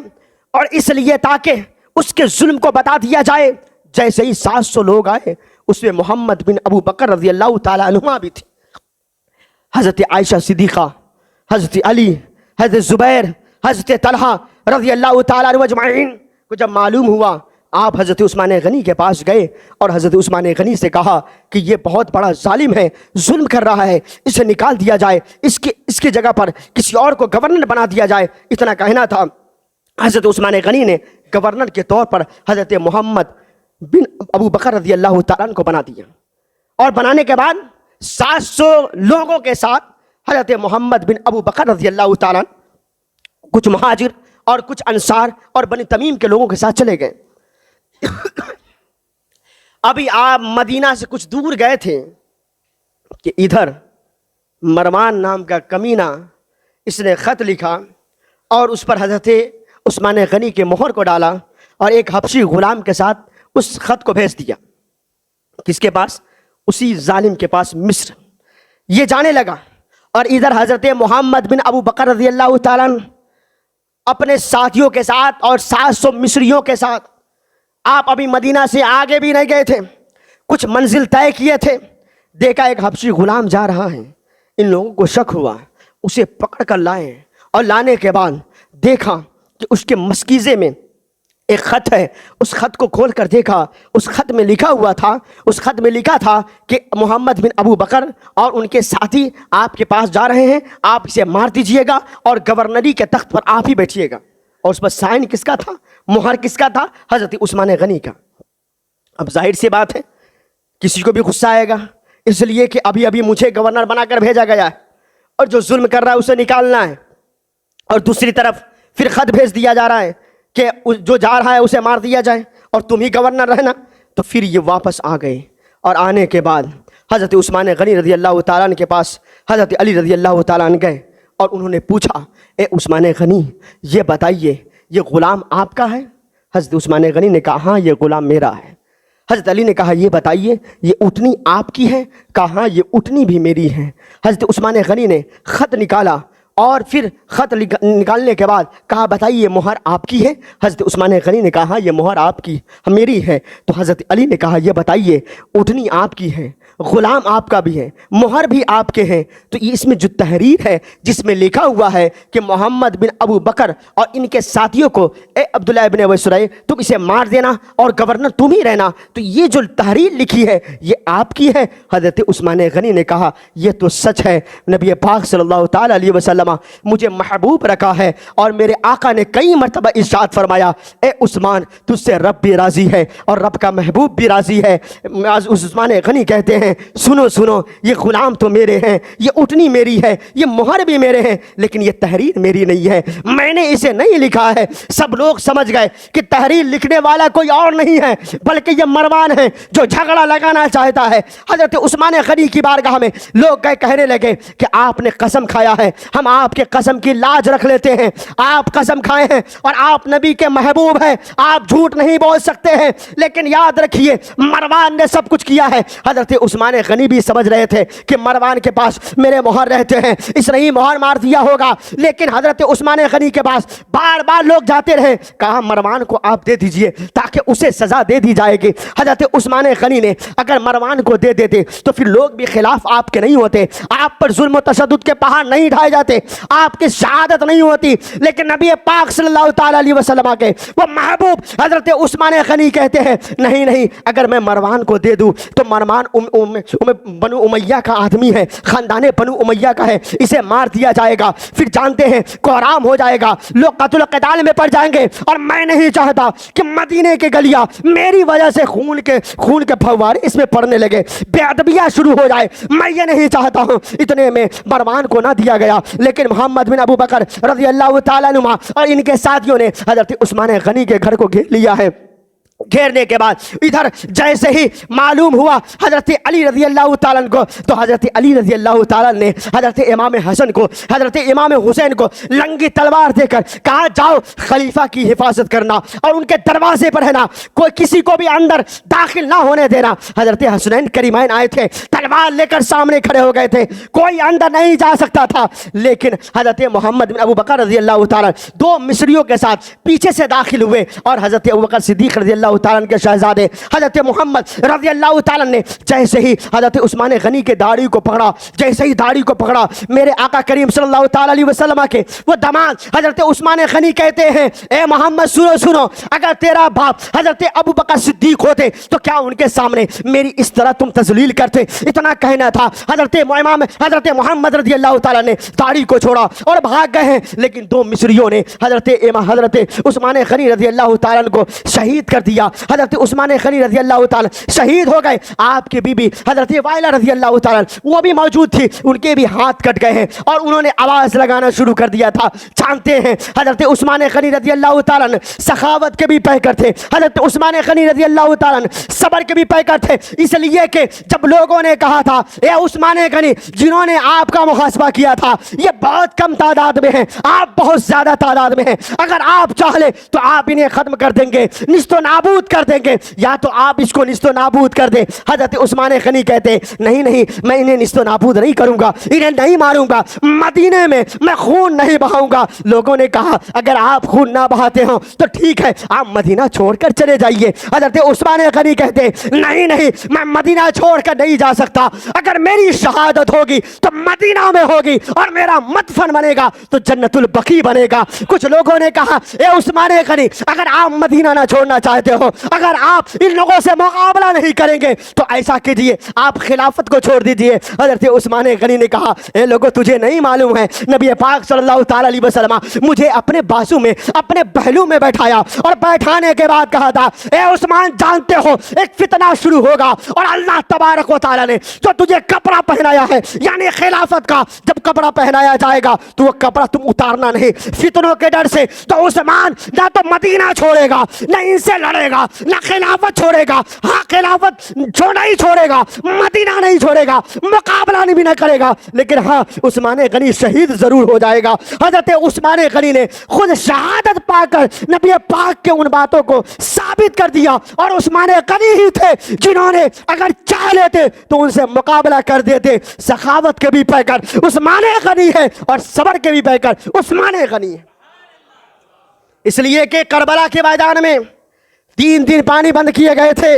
اور اس لیے تاکہ اس کے ظلم کو بتا دیا جائے. جیسے ہی 700 لوگ آئے اس میں محمد بن ابو بکر رضی اللہ تعالیٰ عنہما بھی تھے، حضرت عائشہ صدیقہ، حضرت علی، حضرت زبیر، حضرت طلحہ رضی اللہ تعالیٰ عنہ اجمعین کو جب معلوم ہوا، آپ حضرت عثمان غنی کے پاس گئے اور حضرت عثمان غنی سے کہا کہ یہ بہت بڑا ظالم ہے، ظلم کر رہا ہے، اسے نکال دیا جائے، اس کی جگہ پر کسی اور کو گورنر بنا دیا جائے. اتنا کہنا تھا، حضرت عثمان غنی نے گورنر کے طور پر حضرت محمد بن ابو بکر رضی اللہ تعالیٰ عنہ کو بنا دیا. اور بنانے کے بعد 700 لوگوں کے ساتھ حضرت محمد بن ابو بکر رضی اللہ تعالیٰ عنہ کچھ مہاجر اور کچھ انصار اور بنی تمیم کے لوگوں کے ساتھ چلے گئے. ابھی آپ مدینہ سے کچھ دور گئے تھے کہ ادھر مروان نام کا کمینہ، اس نے خط لکھا اور اس پر حضرت عثمان غنی کے مہر کو ڈالا اور ایک حبشی غلام کے ساتھ اس خط کو بھیج دیا. کس کے پاس؟ اسی ظالم کے پاس، مصر. یہ جانے لگا، اور ادھر حضرت محمد بن ابو بکر رضی اللہ تعالیٰ اپنے ساتھیوں کے ساتھ اور 700 مصریوں کے ساتھ، آپ ابھی مدینہ سے آگے بھی نہیں گئے تھے، کچھ منزل طے کیے تھے. دیکھا ایک حبشی غلام جا رہا ہے، ان لوگوں کو شک ہوا، اسے پکڑ کر لائے، اور لانے کے بعد دیکھا کہ اس کے مسکیزے میں ایک خط ہے. اس خط کو کھول کر دیکھا، اس خط میں لکھا ہوا تھا، اس خط میں لکھا تھا کہ محمد بن ابو بکر اور ان کے ساتھی آپ کے پاس جا رہے ہیں، آپ اسے مار دیجئے گا اور گورنری کے تخت پر آپ ہی بیٹھیے گا. اور اس پر سائن کس کا تھا، مہر کس کا تھا؟ حضرت عثمان غنی کا. اب ظاہر سی بات ہے کسی کو بھی غصہ آئے گا، اس لیے کہ ابھی مجھے گورنر بنا کر بھیجا گیا ہے اور جو ظلم کر رہا ہے اسے نکالنا ہے، اور دوسری طرف پھر خط بھیج دیا جا رہا ہے کہ جو جا رہا ہے اسے مار دیا جائے اور تم ہی گورنر رہنا. تو پھر یہ واپس آ گئے، اور آنے کے بعد حضرت عثمان غنی رضی اللہ تعالیٰ عنہ کے پاس حضرت علی رضی اللہ تعالیٰ عنہ گئے اور انہوں نے پوچھا اے عثمان غنی یہ بتائیے یہ غلام آپ کا ہے؟ حضرت عثمان غنی نے کہا ہاں یہ غلام میرا ہے. حضرت علی نے کہا یہ بتائیے یہ اٹھنی آپ کی ہے؟ کہا ہاں یہ اٹھنی بھی میری ہے. حضرت عثمان غنی نے خط نکالا اور پھر خط نکالنے کے بعد کہا بتائیے یہ مہر آپ کی ہے؟ حضرت عثمان غنی نے کہا ہاں یہ مہر آپ کی میری ہے. تو حضرت علی نے کہا یہ بتائیے اٹھنی آپ کی ہے، غلام آپ کا بھی ہے، مہر بھی آپ کے ہیں، تو یہ اس میں جو تحریر ہے جس میں لکھا ہوا ہے کہ محمد بن ابو بکر اور ان کے ساتھیوں کو اے عبداللہ ابن ابی سرح تم اسے مار دینا اور گورنر تم ہی رہنا، تو یہ جو تحریر لکھی ہے یہ آپ کی ہے؟ حضرت عثمان غنی نے کہا یہ تو سچ ہے، نبی پاک صلی اللہ تعالیٰ علیہ وسلم مجھے محبوب رکھا ہے، اور میرے آقا نے کئی مرتبہ ارشاد فرمایا اے عثمان تجھ سے رب بھی راضی ہے اور رب کا محبوب بھی راضی ہے. عثمان غنی کہتے ہیں ہیں سنو سنو، یہ غلام تو میرے ہیں، یہ اٹھنی میری ہے، یہ مہر بھی میرے ہیں، لیکن یہ تحریر میری نہیں ہے، میں نے اسے نہیں لکھا ہے۔ سب لوگ سمجھ گئے کہ تحریر لکھنے والا کوئی اور نہیں ہے بلکہ یہ مروان ہے جو جھگڑا لگانا چاہتا ہے۔ حضرت عثمان غنی کی بارگاہ میں لوگ گئے، کہنے لگے کہ آپ نے قسم کھایا ہے، ہم آپ کے قسم کی لاج رکھ لیتے ہیں، آپ قسم کھائے ہیں اور آپ نبی کے محبوب ہیں، آپ جھوٹ نہیں بول سکتے ہیں، لیکن یاد رکھیے مروان نے سب کچھ کیا ہے۔ حضرت عثمان غنی بھی سمجھ رہے تھے کہ مروان کے پاس میرے مہر رہتے ہیں، اس نے ہی مہر مار دیا ہوگا، لیکن حضرت عثمان غنی کے پاس بار بار لوگ جاتے رہے، کہا مروان کو آپ دے دیجئے تاکہ اسے سزا دے دی جائے گی۔ حضرت عثمان غنی نے اگر مروان کو دے دیتے تو پھر لوگ بھی خلاف آپ کے نہیں ہوتے، آپ پر ظلم و تشدد کے پہاڑ نہیں ڈھائے جاتے، آپ کی شہادت نہیں ہوتی، لیکن نبی پاک صلی اللہ تعالی علیہ وسلم کے وہ محبوب حضرت عثمان غنی کہتے ہیں نہیں نہیں، اگر میں مروان کو دے دوں تو مروان بنو امیہ کا آدمی ہے، خاندان بنو امیہ کا ہے، اسے مار دیا جائے گا، پھر جانتے ہیں کوہرام ہو جائے گا، لوگ قتل و قتال میں پڑ جائیں گے، اور میں نہیں چاہتا کہ مدینے کے گلیاں میری وجہ سے خون کے پھوارے اس میں پڑنے لگے، بے ادبیہ شروع ہو جائے، میں یہ نہیں چاہتا ہوں۔ اتنے میں مروان کو نہ دیا گیا، لیکن محمد بن ابو بکر رضی اللہ تعالیٰ عنہ اور ان کے ساتھیوں نے حضرت عثمان غنی کے گھر کو گھیر لیا ہے۔ گھیرنے کے بعد ادھر جیسے ہی معلوم ہوا حضرت علی رضی اللہ تعالیٰ کو، تو حضرت علی رضی اللہ تعالیٰ نے حضرت امام حسن کو، حضرت امام حسین کو لنگی تلوار دے کر کہا جاؤ خلیفہ کی حفاظت کرنا اور ان کے دروازے پر رہنا، کوئی کسی کو بھی اندر داخل نہ ہونے دینا۔ حضرت حسنین کریمین آئے تھے، تلوار لے کر سامنے کھڑے ہو گئے تھے، کوئی اندر نہیں جا سکتا تھا، لیکن حضرت محمد بن ابو بکر رضی اللہ تعالیٰ دو مصریوں کے ساتھ پیچھے سے داخل ہوئے، اور حضرت ابو بکر صدیق رضی اللہ تعالیٰ کے شہزادے حضرت محمد رضی اللہ تعالیٰ نے جیسے ہی حضرت عثمان غنی کے داڑھی کو پکڑا، جیسے ہی داڑھی کو پکڑا، میرے آقا کریم صلی اللہ تعالیٰ علیہ وسلم کے وہ داماد حضرت عثمان غنی کہتے ہیں اے محمد سنو سنو، اگر تیرا باپ حضرت ابو بکر صدیق ہوتے تو کیا ان کے سامنے میری اس طرح تم تذلیل کرتے؟ اتنا کہنا تھا، حضرت محمد رضی اللہ تعالیٰ نے داڑھی کو چھوڑا اور بھاگ گئے ہیں، لیکن دو مصریوں نے حضرت عثمان غنی رضی اللہ تعالیٰ کو شہید کر دیا۔ حضرت عثمان غنی رضی اللہ تعالیٰ شہید ہو گئے، آپ کی بیوی حضرت وائلہ رضی اللہ تعالیٰ وہ بھی موجود تھی، ان کے بھی ہاتھ کٹ گئے ہیں اور انہوں نے آواز لگانا شروع کر دیا تھا۔ جانتے ہیں حضرت عثمان غنی رضی اللہ تعالیٰ سخاوت کے بھی پیکر تھے، حضرت عثمان غنی رضی اللہ تعالیٰ صبر کے بھی پیکر تھے، اس لیے کہ جب لوگوں نے کہا تھا اے عثمان غنی جنہوں نے آپ کا محاسبہ کیا تھا یہ بہت کم تعداد میں ہیں، آپ بہت زیادہ تعداد میں ہیں، اگر آپ چاہ لیں تو آپ انہیں ختم کر دیں گے، نیست و نابود کر دیں گے، یا تو آپ اس کو نیست و نابود کر دیں۔ حضرت عثمان غنی کہتے نہیں نہیں، میں انہیں نیست و نابود نہیں کروں گا، انہیں نہیں ماروں گا، مدینے میں میں خون نہیں بہاؤں گا۔ لوگوں نے کہا اگر آپ خون نہ بہاتے ہو تو ٹھیک ہے، آپ مدینہ چھوڑ کر چلے جائیے۔ حضرت عثمان غنی کہتے نہیں نہیں، میں مدینہ چھوڑ کر نہیں جا سکتا، اگر میری شہادت ہوگی تو مدینہ میں ہوگی اور میرا مدفن بنے گا تو جنت البقیع بنے گا۔ کچھ لوگوں نے کہا اے عثمان غنی اگر آپ مدینہ نہ چھوڑنا چاہتے ہو، اگر آپ ان لوگوں سے مقابلہ نہیں کریں گے تو ایسا کیجئے آپ خلافت کو چھوڑ دیجئے۔ حضرت عثمان غنی نے کہا اے لوگوں تجھے نہیں معلوم ہے نبی پاک صلی اللہ تعالی علیہ وسلم مجھے اپنے بازو میں اپنے پہلو میں بیٹھایا اور بیٹھانے کے بعد کہا تھا اے عثمان جانتے ہو ایک فتنہ شروع ہوگا اور اللہ تبارک و تعالی نے جو تجھے کپڑا پہنایا ہے یعنی خلافت کا، جب کپڑا پہنایا جائے گا تو وہ کپڑا تم اتارنا نہیں فتنوں کے ڈر سے۔ تو عثمان نہ تو مدینہ چھوڑے گا، نہ ان سے لڑے گا، نہ خلافت چھوڑے گا، ہاں خلافت چھوڑنا ہی چھوڑے گا، مدینہ نہیں چھوڑے گا، مقابلہ بھی نہ کرے گا، لیکن ہاں عثمان غنی شہید ضرور ہو جائے گا۔ حضرت عثمان غنی نے خود شہادت پا کر نبی پاک کے ان باتوں کو ثابت کر دیا، اور عثمان غنی ہی تھے جنہوں نے اگر چاہ لیتے تو ان سے مقابلہ کر دیتے۔ سخاوت کے بھی پیکر عثمان غنی ہے اور صبر کے بھی پیکر عثمان غنی ہے، اس لیے کہ کربلا کے میدان میں 3 دن پانی بند کیے گئے تھے،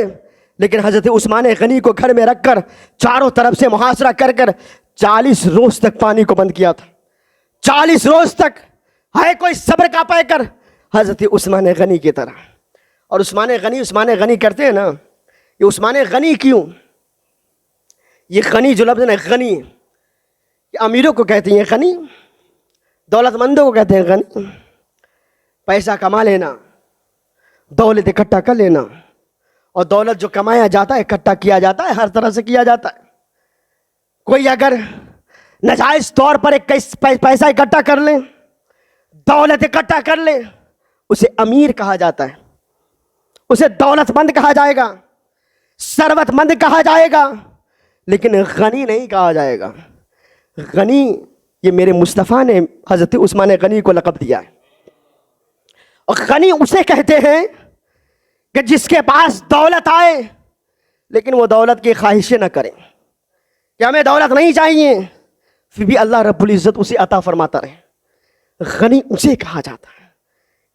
لیکن حضرت عثمان غنی کو گھر میں رکھ کر چاروں طرف سے محاصرہ کر 40 روز تک پانی کو بند کیا تھا۔ 40 روز تک ہے کوئی صبر کا پیکر حضرت عثمان غنی کی طرح۔ اور عثمان غنی کرتے ہیں نا، یہ عثمان غنی کیوں؟ یہ غنی جو لفظ ہے غنی، یہ امیروں کو کہتے ہیں غنی، دولت مندوں کو کہتے ہیں غنی۔ پیسہ کما لینا، دولت اکٹھا کر لینا، اور دولت جو کمایا جاتا ہے اکٹھا کیا جاتا ہے، ہر طرح سے کیا جاتا ہے۔ کوئی اگر ناجائز طور پر ایک پیسہ اکٹھا کر لے، دولت اکٹھا کر لے، اسے امیر کہا جاتا ہے، اسے دولت مند کہا جائے گا، ثروت مند کہا جائے گا، لیکن غنی نہیں کہا جائے گا۔ غنی، یہ میرے مصطفیٰ نے حضرت عثمان غنی کو لقب دیا ہے۔ اور غنی اسے کہتے ہیں کہ جس کے پاس دولت آئے لیکن وہ دولت کی خواہشیں نہ کریں کہ ہمیں دولت نہیں چاہیے، پھر بھی اللہ رب العزت اسے عطا فرماتا رہے۔ غنی اسے کہا جاتا ہے۔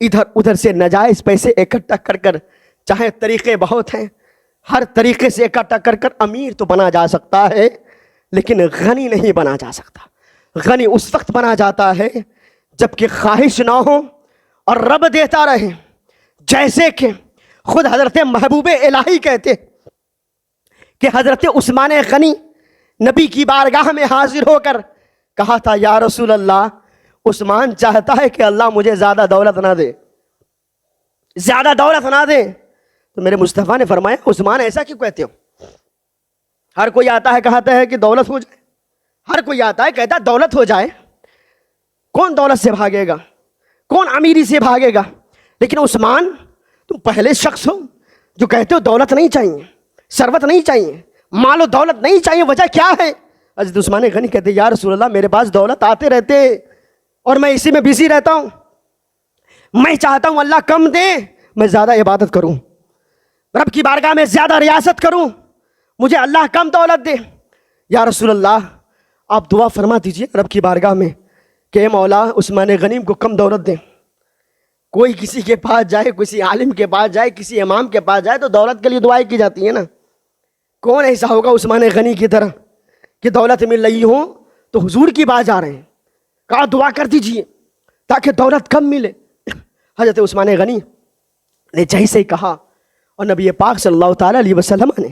ادھر ادھر سے ناجائز پیسے اکٹھا کر کر، چاہے طریقے بہت ہیں، ہر طریقے سے اکٹھا کر کر امیر تو بنا جا سکتا ہے، لیکن غنی نہیں بنا جا سکتا۔ غنی اس وقت بنا جاتا ہے جب کہ خواہش نہ ہو اور رب دیتا رہے۔ جیسے کہ خود حضرت محبوب الہی کہتے کہ حضرت عثمان غنی نبی کی بارگاہ میں حاضر ہو کر کہا تھا، یا رسول اللہ، عثمان چاہتا ہے کہ اللہ مجھے زیادہ دولت نہ دے، زیادہ دولت نہ دے۔ تو میرے مصطفیٰ نے فرمایا، عثمان ایسا کیوں کہتے ہو؟ ہر کوئی آتا ہے کہتا ہے کہ دولت ہو جائے، ہر کوئی آتا ہے کہتا ہے دولت ہو جائے، کون دولت سے بھاگے گا، کون امیری سے بھاگے گا؟ لیکن عثمان، تم پہلے شخص ہو جو کہتے ہو دولت نہیں چاہیے، ثروت نہیں چاہیے، مال و دولت نہیں چاہیے، وجہ کیا ہے؟ حضرت عثمان غنی کہتے یا رسول اللہ، میرے پاس دولت آتے رہتے اور میں اسی میں بزی رہتا ہوں، میں چاہتا ہوں اللہ کم دے، میں زیادہ عبادت کروں، رب کی بارگاہ میں زیادہ ریاست کروں، مجھے اللہ کم دولت دے۔ یا رسول اللہ، آپ دعا فرما دیجئے رب کی بارگاہ میں کہ اے مولا، عثمان غنی کو کم دولت دے۔ کوئی کسی کے پاس جائے، کسی عالم کے پاس جائے، کسی امام کے پاس جائے تو دولت کے لیے دعائیں کی جاتی ہے نا۔ کون ایسا ہوگا عثمان غنی کی طرح کہ دولت مل رہی ہو تو حضور کی بات جا رہے ہیں، کہا دعا کر دیجئے تاکہ دولت کم ملے۔ حضرت عثمان غنی نے جیسے ہی کہا، اور نبی پاک صلی اللہ تعالیٰ علیہ وسلم نے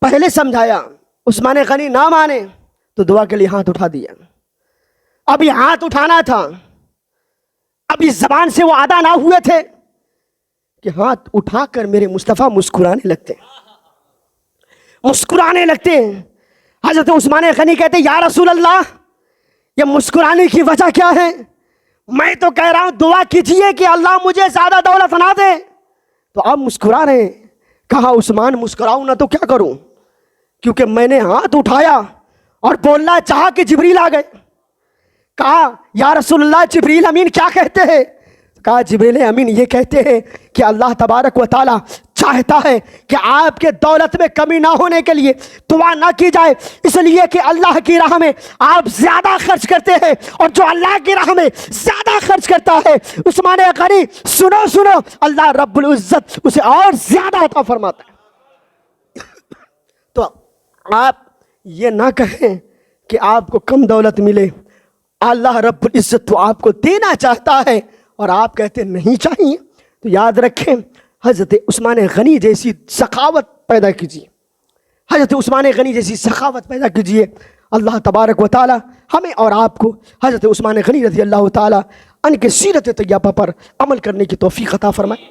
پہلے سمجھایا، عثمان غنی نہ مانے تو دعا کے لیے ہاتھ اٹھا دیا۔ اب یہ ہاتھ اٹھانا تھا، اب اس زبان سے وہ ادا نہ ہوئے تھے کہ ہاتھ اٹھا کر میرے مصطفیٰ مسکرانے لگتے، مسکرانے لگتے۔ حضرت عثمان غنی کہتے یا رسول اللہ، یہ مسکرانے کی وجہ کیا ہے؟ میں تو کہہ رہا ہوں دعا کیجئے کہ اللہ مجھے زیادہ دولت نہ دے، تو آپ مسکرا رہے ہیں۔ کہا عثمان مسکراؤں نہ تو کیا کروں، کیونکہ میں نے ہاتھ اٹھایا اور بولنا چاہا کہ جبریل آ گئے۔ کہا یا رسول اللہ، جبریل امین کیا کہتے ہیں؟ کہا جبریل امین یہ کہتے ہیں کہ اللہ تبارک و تعالی چاہتا ہے کہ آپ کے دولت میں کمی نہ ہونے کے لیے دعا نہ کی جائے، اس لیے کہ اللہ کی راہ میں آپ زیادہ خرچ کرتے ہیں، اور جو اللہ کی راہ میں زیادہ خرچ کرتا ہے، عثمان غنی سنو سنو، اللہ رب العزت اسے اور زیادہ عطا فرماتا ہے۔ تو آپ یہ نہ کہیں کہ آپ کو کم دولت ملے، اللہ رب العزت تو آپ کو دینا چاہتا ہے اور آپ کہتے نہیں چاہیے۔ تو یاد رکھیں، حضرت عثمان غنی جیسی سخاوت پیدا کیجیے، حضرت عثمان غنی جیسی سخاوت پیدا کیجیے۔ اللہ تبارک و تعالی ہمیں اور آپ کو حضرت عثمان غنی رضی اللہ تعالی عنہ کے سیرت طیبہ پر عمل کرنے کی توفیق عطا فرمائے۔